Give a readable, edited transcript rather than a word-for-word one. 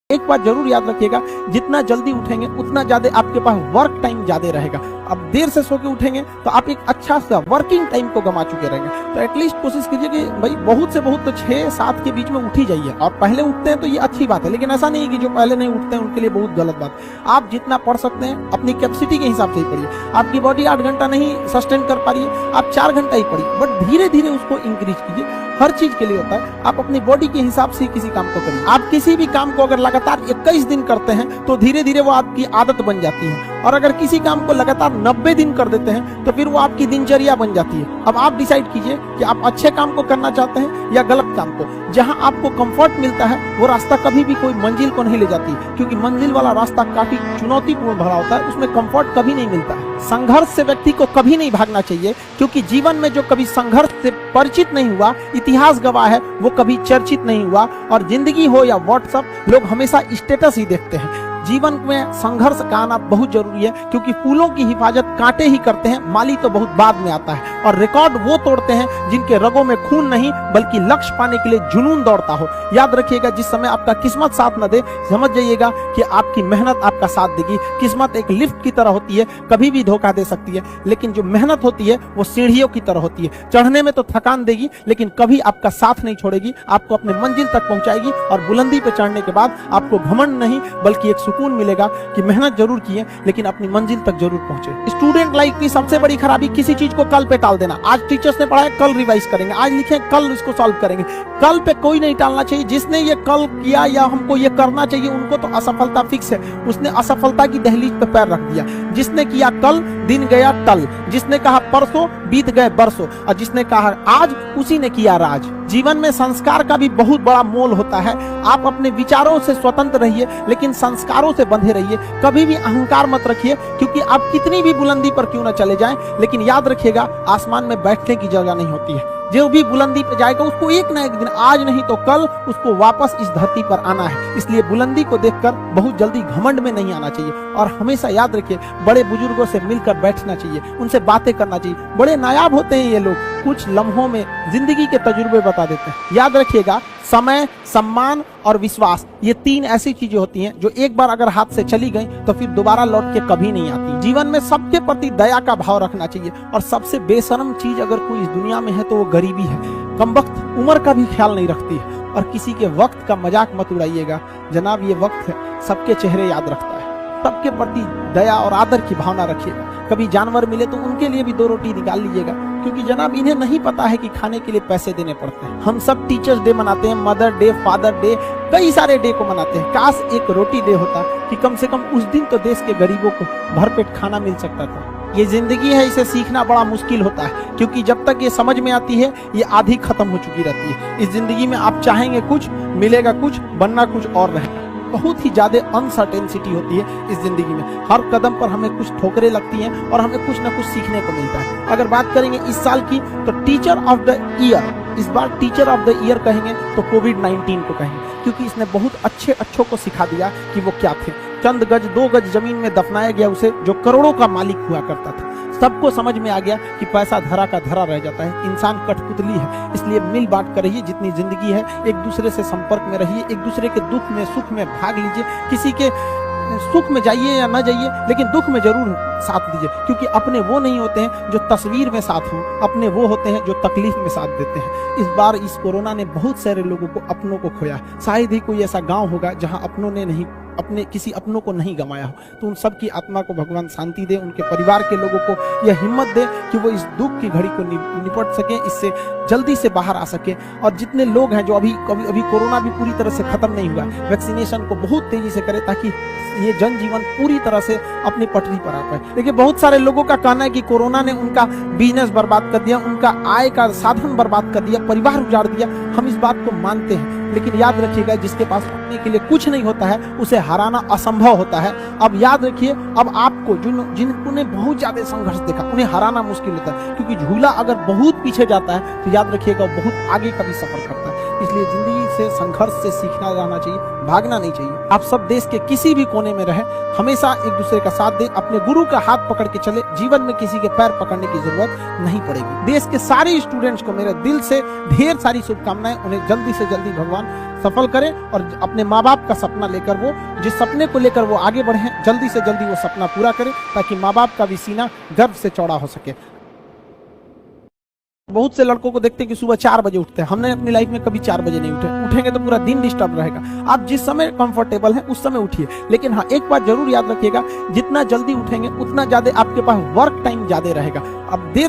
एक बात जरूर याद रखिएगा, जितना जल्दी उठेंगे उतना ज्यादा आपके पास वर्क टाइम ज्यादा रहेगा। अब देर से सो के उठेंगे तो आप एक अच्छा सा वर्किंग टाइम को गंवा चुके रहेंगे। तो एटलीस्ट कोशिश कीजिए कि भाई बहुत से बहुत तो 6-7 के बीच में उठ ही जाइए। और पहले उठते हैं तो ये अच्छी बात है, लेकिन ऐसा नहीं है कि जो पहले नहीं उठते हैं उनके लिए बहुत गलत बात। आप जितना पढ़ सकते हैं अपनी कैपेसिटी के हिसाब से ही पढ़िए। आपकी बॉडी 8 घंटा नहीं सस्टेन कर पा रही है, आप 4 घंटा ही पढ़िए, बट धीरे धीरे उसको इंक्रीज कीजिए। हर चीज के लिए होता है, आप अपनी बॉडी के हिसाब से किसी काम को करिए। आप किसी भी काम को अगर लगातार 21 दिन करते हैं तो धीरे धीरे वो आपकी आदत बन जाती है, और अगर किसी काम को लगातार 90 दिन कर देते हैं तो फिर वो आपकी दिनचर्या बन जाती है। अब आप डिसाइड कीजिए कि आप अच्छे काम को करना चाहते हैं या गलत काम को। जहां आपको कंफर्ट मिलता है वो रास्ता कभी भी कोई मंजिल को नहीं ले जाती, क्योंकि मंजिल वाला रास्ता काफी चुनौतीपूर्ण भरा होता है, उसमें कंफर्ट कभी नहीं मिलता है। संघर्ष से व्यक्ति को कभी नहीं भागना चाहिए, क्योंकि जीवन में जो कभी संघर्ष से परिचित नहीं हुआ, इतिहास गवाह है, वो कभी चर्चित नहीं हुआ। और जिंदगी हो या व्हाट्सएप, लोग हमेशा स्टेटस ही देखते हैं। जीवन में संघर्ष का आना बहुत जरूरी है, क्योंकि फूलों की हिफाजत कांटे ही करते हैं, माली तो बहुत बाद में आता है। और रिकॉर्ड वो तोड़ते हैं जिनके रगों में खून नहीं बल्कि लक्ष्य पाने के लिए जुनून दौड़ता हो। याद रखिएगा, जिस समय आपका किस्मत साथ न दे, समझ जाइएगा कि आपकी मेहनत आपका साथ देगी। किस्मत एक लिफ्ट की तरह होती है, कभी भी धोखा दे सकती है, लेकिन जो मेहनत होती है वो सीढ़ियों की तरह होती है। चढ़ने में तो थकान देगी, लेकिन कभी आपका साथ नहीं छोड़ेगी, आपको अपने मंजिल तक पहुंचाएगी। और बुलंदी पे चढ़ने के बाद आपको घमंड नहीं बल्कि एक सुकून मिलेगा कि मेहनत जरूर किए, लेकिन अपनी मंजिल तक जरूर पहुंचे। स्टूडेंट लाइफ की सबसे बड़ी खराबी किसी चीज को कल पे टाल देना। आज टीचर्स ने पढ़ाया, कल रिवाइज करेंगे, आज लिखे, कल इसको सॉल्व करेंगे। कल पे कोई नहीं टालना चाहिए। जिसने ये कल किया या हमको ये करना चाहिए, उनको तो असफलता फिक्स है, उसने असफलता की दहलीज पे पैर रख दिया। जिसने किया कल, दिन गया टल। जिसने कहा परसों, बीत गए बरसों। और जिसने कहा आज, उसी ने किया राज। जीवन में संस्कार का भी बहुत बड़ा मोल होता है। आप अपने विचारों से स्वतंत्र रहिए, लेकिन संस्कारों से बंधे रहिए। कभी भी अहंकार मत रखिए, क्योंकि आप कितनी भी बुलंदी पर क्यों न चले जाएं, लेकिन याद रखिएगा, आसमान में बैठने की जगह नहीं होती है। जो भी बुलंदी पे जाएगा उसको एक ना एक दिन, आज नहीं तो कल, उसको वापस इस धरती पर आना है। इसलिए बुलंदी को देखकर बहुत जल्दी घमंड में नहीं आना चाहिए। और हमेशा याद रखिए, बड़े बुजुर्गों से मिलकर बैठना चाहिए, उनसे बातें करना चाहिए। बड़े नायाब होते हैं ये लोग, कुछ लम्हों में जिंदगी के तजुर्बे बता देते हैं। याद रखिएगा, समय, सम्मान और विश्वास, ये 3 ऐसी चीजें होती हैं जो एक बार अगर हाथ से चली गई तो फिर दोबारा लौट के कभी नहीं आती। जीवन में सबके प्रति दया का भाव रखना चाहिए। और सबसे बेशर्म चीज अगर कोई इस दुनिया में है तो वो गरीबी है। कमबख्त उम्र का भी ख्याल नहीं रखती है। और किसी के वक्त का मजाक मत उड़ाइएगा जनाब, ये वक्त है, सबके चेहरे याद रखता है। सबके प्रति दया और आदर की भावना रखिएगा। कभी जानवर मिले तो उनके लिए भी 2 रोटी निकाल लीजिएगा, क्योंकि जनाब इन्हें नहीं पता है कि खाने के लिए पैसे देने पड़ते हैं। हम सब टीचर्स डे मनाते हैं, मदर डे, फादर डे, कई सारे डे को मनाते हैं। काश एक रोटी डे होता कि कम से कम उस दिन तो देश के गरीबों को भरपेट खाना मिल सकता था। ये जिंदगी है, इसे सीखना बड़ा मुश्किल होता है, क्योंकि जब तक ये समझ में आती है ये आधी खत्म हो चुकी रहती है। इस जिंदगी में आप चाहेंगे कुछ, मिलेगा कुछ, बनना कुछ और रहेगा। बहुत ही ज्यादा अनसर्टेनिटी होती है इस जिंदगी में। हर कदम पर हमें कुछ ठोकरें लगती हैं और हमें कुछ ना कुछ सीखने को मिलता है। अगर बात करेंगे इस साल की, तो टीचर ऑफ द ईयर, इस बार टीचर ऑफ द ईयर कहेंगे तो कोविड-19 को कहेंगे, क्योंकि इसने बहुत अच्छों को सिखा दिया कि वो क्या थे। चंद गज 2 गज जमीन में दफनाया गया उसे, जो करोड़ों का मालिक हुआ करता था। सबको समझ में आ गया कि पैसा धरा का धरा रह जाता है, इंसान कठपुतली है। इसलिए मिल बांट कर रहिए, जितनी जिंदगी है एक दूसरे से संपर्क में रहिए, एक दूसरे के दुख में सुख में भाग लीजिए। किसी के सुख में जाइए या ना जाइए, लेकिन दुख में जरूर साथ दीजिए, क्योंकि अपने वो नहीं होते हैं जो तस्वीर में साथ हों, अपने वो होते हैं जो तकलीफ में साथ देते हैं। इस बार इस कोरोना ने बहुत सारे लोगों को, अपनों को खोया। शायद ही कोई ऐसा गांव होगा जहां अपनों ने नहीं, अपने किसी अपनों को नहीं गंवाया हो। तो उन सब की आत्मा को भगवान शांति दे, उनके परिवार के लोगों को यह हिम्मत दे कि वो इस दुख की घड़ी को निपट सके, इससे जल्दी से बाहर आ सके। और जितने लोग हैं जो अभी कोरोना भी पूरी तरह से खत्म नहीं हुआ, वैक्सीनेशन को बहुत तेजी से करें, ताकि ये जनजीवन पूरी तरह से अपनी पटरी पर आ पाए। देखिए, बहुत सारे लोगों का कहना है कि कोरोना ने उनका बिजनेस बर्बाद कर दिया, उनका आय का साधन बर्बाद कर दिया, परिवार उजाड़ दिया। हम इस बात को मानते हैं, लेकिन याद रखिएगा, जिसके पास पाने के लिए कुछ नहीं होता है उसे हराना असंभव होता है। अब याद रखिए, अब आपको जिन्होंने बहुत ज्यादा संघर्ष देखा, उन्हें हराना मुश्किल होता है, क्योंकि झूला अगर बहुत पीछे जाता है तो याद रखिएगा बहुत आगे का भी सफर करता है। इसलिए जिंदगी से संघर्ष से सीखना जाना चाहिए, भागना नहीं चाहिए। आप सब देश के किसी भी कोने में रहे, हमेशा एक दूसरे का साथ दे, अपने गुरु का हाथ पकड़ के चले, जीवन में किसी के पैर पकड़ने की जरूरत नहीं पड़ेगी। देश के सारे स्टूडेंट्स को मेरे दिल से ढेर सारी शुभकामनाएं, उन्हें जल्दी से जल्दी भगवान सफल करें और अपने माँ बाप का सपना लेकर वो जिस सपने को लेकर वो आगे बढ़े, जल्दी से जल्दी वो सपना पूरा करें, ताकि माँ बाप का भी सीना गर्व से चौड़ा हो सके। बहुत से लड़कों को देखते हैं कि सुबह 4 बजे उठते हैं। हमने अपनी लाइफ में कभी 4 बजे नहीं उठेंगे तो पूरा दिन डिस्टर्ब रहेगा। आप जिस समय कंफर्टेबल हैं उस समय उठिए, लेकिन हाँ एक बात जरूर याद रखिएगा, जितना जल्दी उठेंगे उतना ज्यादा आपके पास वर्क टाइम ज्यादा रहेगा। अब देर